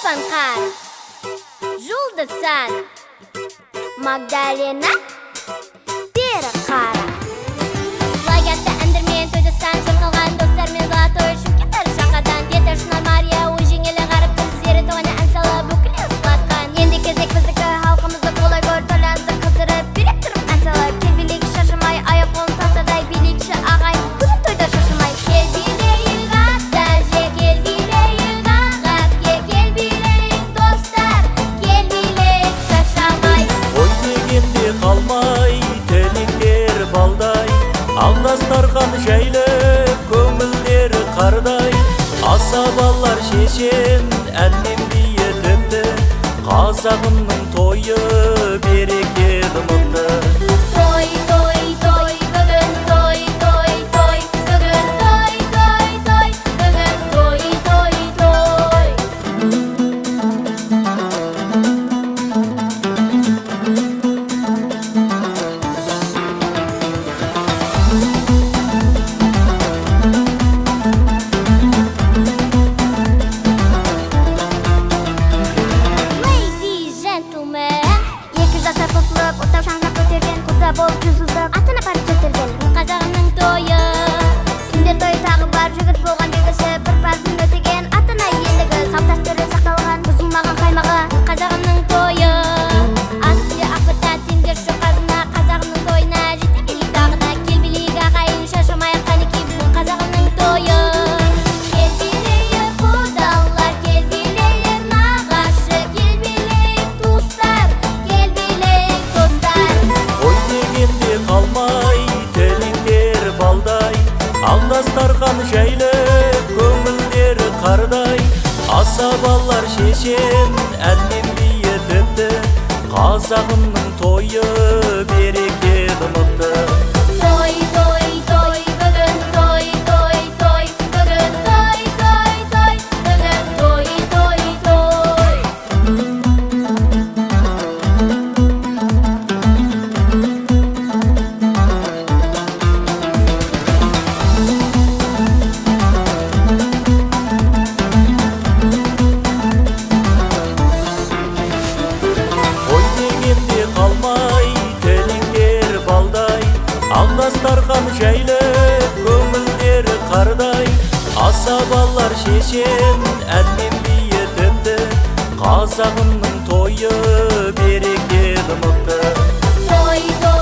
Степан Қар, Жұлдызхан, Магдалена, Бері Қара. Лагерді әндірмен тойды сан жыр қалған достармен золотой шымкеттер шақадан. Деті шынар Мария ой жеңелі ғарып көздері тоғаны ән салып бүкілі сұлатқан. Енді кезек біздікі халқымызды қолай көр, талантты қыздырып берек тұрып ән салып. Кел билейік шашымай, аяқ қолын тастадай билейікші ағай, бүгін тойда шашымай. Кел билейік ата же, кел билейік аға, кел билейік достар, кел билейік шашамай. Ой дегенде қалмай, тілектер балдай, алдастарған жайлы көңілдері қардай. Асабалар шешен әннен биетіпті, қазағымның тойы берекелі мықты. Той, той, той, бүгін той, той, той, бүгін той, той, той, бүгін той, той, той. Ladies, gentlemen, екі жасар қосылып, оттау шаңға көтерген, құда болып жүзілдік, атын апарып көтерген. Қазағымның тойы, сендер той тағы бар, жігіт болған белгісі, бір парызын өтеген, атына ендігі, салт дәстүрі сақталған, бұзылмаған қаймағы. Қазағымның тойы, асты ақбыта теңдер жоқ қазына, қазағымның тойына жете келейік тағы да. Кел билейік ағайын, шашымай қанекей бүгін қазағымның тойы. Кел билейік құдалар, кел билейік нағашы, кел билейік туыстар, кел билейік достар. Ой дегенде қалмай, тілектер балдай, алдастарған жайлы көңілдері қардай. Асабалар шешен әннен биетіпті, қазағымның тойы берекелі мықты. Той, той, той, бүгін той, той, той, бүгін той, той, той, бүгін той, той, той. Ой дегенде қалмай, тілектер балдай, алдастарған жайлы көңілдері қардай. Асабалар шешен әннен биетіпті, қазағымның тойы берекелі мықты. Той, той.